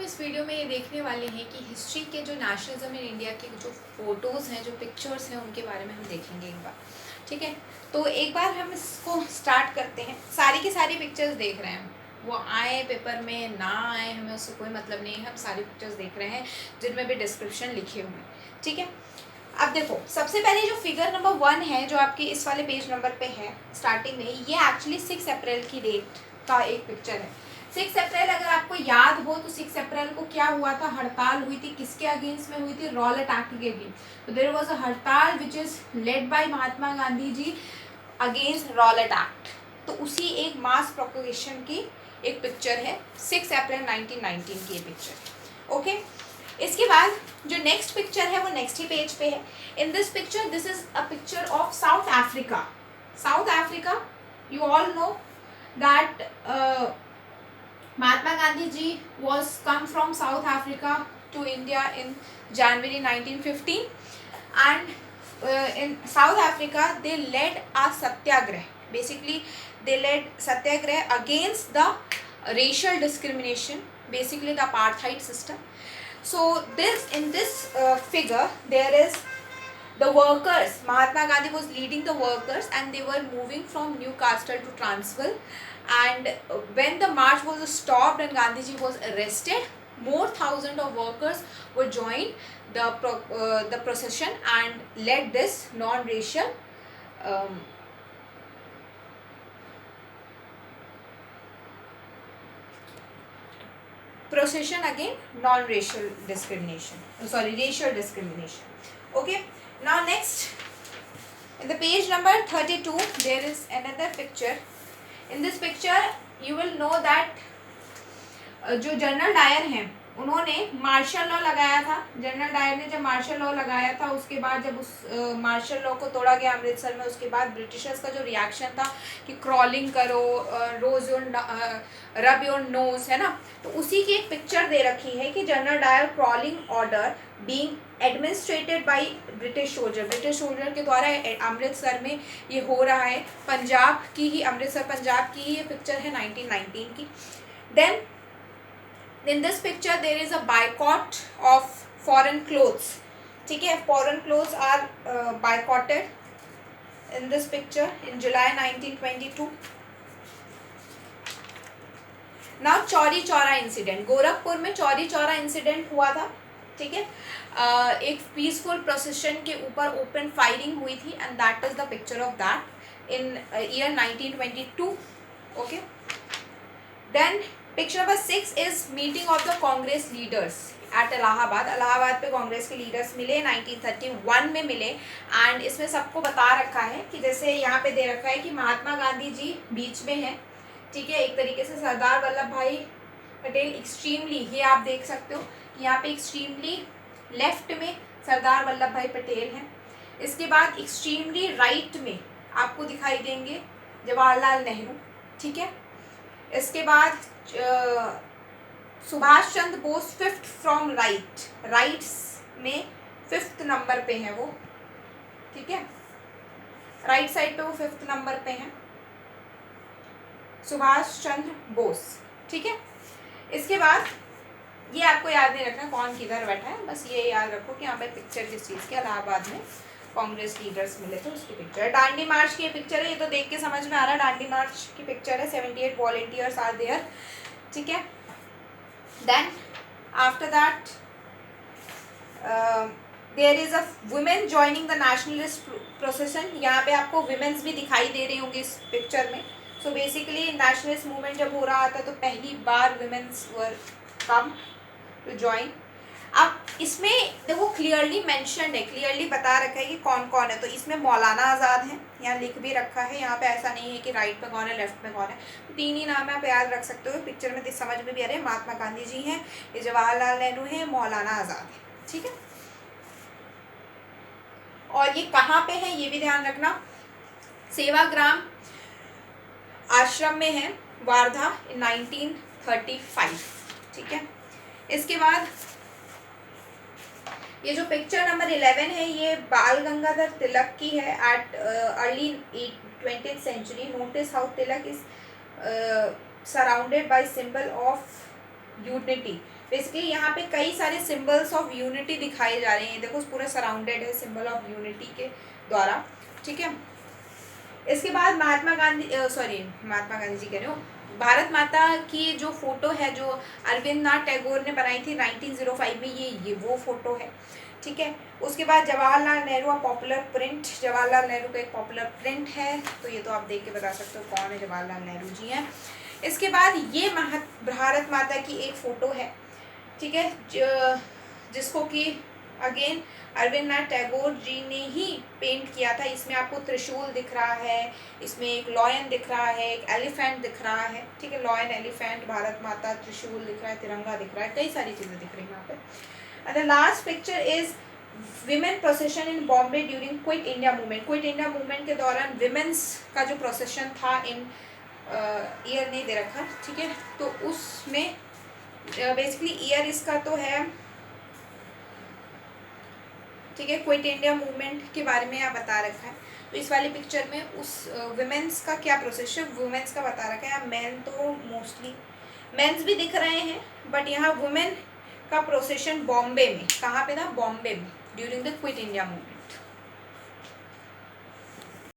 इस वीडियो में ये देखने वाले हैं कि हिस्ट्री के जो नेशनलिज्म इन इंडिया के जो फोटोज़ हैं, जो पिक्चर्स हैं, उनके बारे में हम देखेंगे एक बार। ठीक है, तो एक बार हम इसको स्टार्ट करते हैं। सारी की सारी पिक्चर्स देख रहे हैं, वो आए पेपर में ना आए हमें उससे कोई मतलब नहीं है। हम सारी पिक्चर्स देख रहे हैं जिनमें भी डिस्क्रिप्शन लिखे हुए हैं। ठीक है, अब देखो सबसे पहले जो फिगर नंबर 1 है जो आपकी इस वाले पेज नंबर पे है स्टार्टिंग में, ये एक्चुअली 6 अप्रैल की डेट का एक पिक्चर है। 6 अप्रैल अगर आपको याद हो तो 6 अप्रैल को क्या हुआ था, हड़ताल हुई थी। किसके अगेंस्ट में हुई थी? रॉलेट एक्ट के अगेंस्ट। तो there was a hartal which is led by Mahatma Gandhi ji against Rowlatt Act. तो उसी एक मास प्रोपोगेशन की एक पिक्चर है, 6 अप्रैल 1919 की ये पिक्चर। ओके, इसके बाद जो नेक्स्ट पिक्चर है वो नेक्स्ट ही पेज पे है। In this picture this is a picture of south Africa. South Africa, you all know that Mahatma Gandhi ji was come from South Africa to India in January 1915, and in South Africa they led a satyagrah. Basically, they led satyagrah against the racial discrimination, basically the apartheid system. So this in this figure there is the workers. Mahatma Gandhi was leading the workers and they were moving from Newcastle to Transvaal, and when the march was stopped and Gandhiji was arrested, more thousands of workers were joined the procession and led this non-racial procession against non-racial discrimination, racial discrimination. Okay, now next in the page number 32 there is another picture. In this picture you will know that जो general Dyer हैं उन्होंने martial law लगाया था। General Dyer ने जब martial law लगाया था उसके बाद जब उस मार्शल लॉ को तोड़ा गया अमृतसर में, उसके बाद ब्रिटिशर्स का जो रिएक्शन था कि क्रॉलिंग करो, रोज योर रब योर नोज, है ना। तो उसी की एक पिक्चर दे रखी है कि general Dyer crawling order being administrated by British soldier. British soldier के द्वारा अमृतसर में ये हो रहा है। पंजाब की ही, अमृतसर पंजाब की ही ये पिक्चर है 1919 की। Then in this picture there is a boycott of foreign clothes. ठीक है, foreign clothes are boycotted in this picture in July 1922. now Chauri Chaura incident, Gorakhpur में चौरी चौरा इंसिडेंट हुआ था। ठीक है, एक पीसफुल प्रोसेशन के ऊपर ओपन फायरिंग हुई थी and that is the picture of that in year 1922. Okay, then picture number 6 is meeting of the Congress leaders at Allahabad. Allahabad पे कांग्रेस के लीडर्स मिले, 1931 में मिले। एंड इसमें सबको बता रखा है कि जैसे यहाँ पे दे रखा है कि महात्मा गांधी जी बीच में हैं। ठीक है, एक तरीके से सरदार वल्लभ भाई पटेल एक्सट्रीमली, ये आप देख सकते हो कि यहाँ पे एक्सट्रीमली लेफ्ट में सरदार वल्लभ भाई पटेल हैं। इसके बाद एक्सट्रीमली राइट में आपको दिखाई देंगे जवाहरलाल नेहरू। ठीक है, इसके बाद Subhash Chandra Bose 5th from right, rights में 5th नंबर पे है वो। ठीक है, राइट साइड पे वो 5th नंबर पे हैं सुभाष चंद्र बोस। ठीक है, इसके बाद ये आपको याद नहीं रखना कौन किधर बैठा है, बस ये याद रखो कि यहाँ पे पिक्चर किस चीज़ के, इलाहाबाद में कांग्रेस लीडर्स मिले थे उसकी पिक्चर। दांडी मार्च की पिक्चर है, ये तो देख के समझ में आ रहा है दांडी मार्च की पिक्चर है। 78 वॉलेंटियर्स आर देयर। ठीक है, then after that there is a women joining the nationalist procession. यहाँ पे आपको वुमेन्स भी दिखाई दे रही होंगी इस पिक्चर में। सो बेसिकली नेशनलिस्ट मूवमेंट जब हो रहा था तो पहली बार women's were come to join. अब इसमें देखो क्लियरली मेंशन्ड है, क्लियरली बता रखा है कि कौन कौन है। तो इसमें मौलाना आज़ाद हैं, यहाँ लिख भी रखा है। यहाँ पे ऐसा नहीं है कि राइट में कौन है लेफ्ट में कौन है, तो 3 ही नाम है, आप याद रख सकते हो। पिक्चर में समझ में भी आ रहे हैं, महात्मा गांधी जी हैं, ये जवाहरलाल नेहरू हैं, मौलाना आज़ाद है। ठीक है, और ये कहाँ पे है ये भी ध्यान रखना, सेवाग्राम आश्रम में है, वार्धा, इन 1935। ठीक है, इसके बाद ये जो पिक्चर नंबर 11 है ये बाल गंगाधर तिलक की है at early 20th century. Notice how Tilak is surrounded by symbol of unity. Basically यहाँ पे कई सारे सिंबल्स ऑफ यूनिटी दिखाए जा रहे हैं, देखो पूरा सराउंडेड है सिंबल ऑफ यूनिटी के द्वारा, ठीक है। इसके बाद महात्मा गांधी जी कह रहे हो, भारत माता की जो फोटो है जो अरविंद नाथ टैगोर ने बनाई थी 1905 में, ये वो फोटो है, ठीक है। उसके बाद जवाहरलाल नेहरू पॉपुलर प्रिंट, जवाहरलाल नेहरू का एक पॉपुलर प्रिंट है, तो ये तो आप देख के बता सकते हो कौन है, जवाहरलाल नेहरू जी हैं। इसके बाद ये भारत माता की एक फ़ोटो है, ठीक है, जिसको कि अगेन अरविंद नाथ टैगोर जी ने ही पेंट किया था। इसमें आपको त्रिशूल दिख रहा है, इसमें एक लॉयन दिख रहा है, एक एलिफेंट दिख रहा है, ठीक है, लॉयन, एलिफेंट, भारत माता, त्रिशूल दिख रहा है, तिरंगा दिख रहा है, कई सारी चीज़ें दिख रही हैं यहाँ पे। And the last picture is women procession in Bombay during quit India movement. Quit India movement के दौरान विमेंस का जो प्रोसेशन था, इन ईयर नहीं दे रखा, ठीक है, तो उसमें बेसिकली ईयर इसका तो है, ठीक है, क्विट इंडिया मूवमेंट के बारे में यहाँ बता रखा है। तो इस वाली पिक्चर में उस वुमेन्स का क्या प्रोसेस है, वुमेन्स का बता रखा है। मैन तो मोस्टली मेंस भी दिख रहे हैं, बट यहाँ वुमेन का प्रोसेशन बॉम्बे में, कहाँ पे था, बॉम्बे में, during the quit India movement.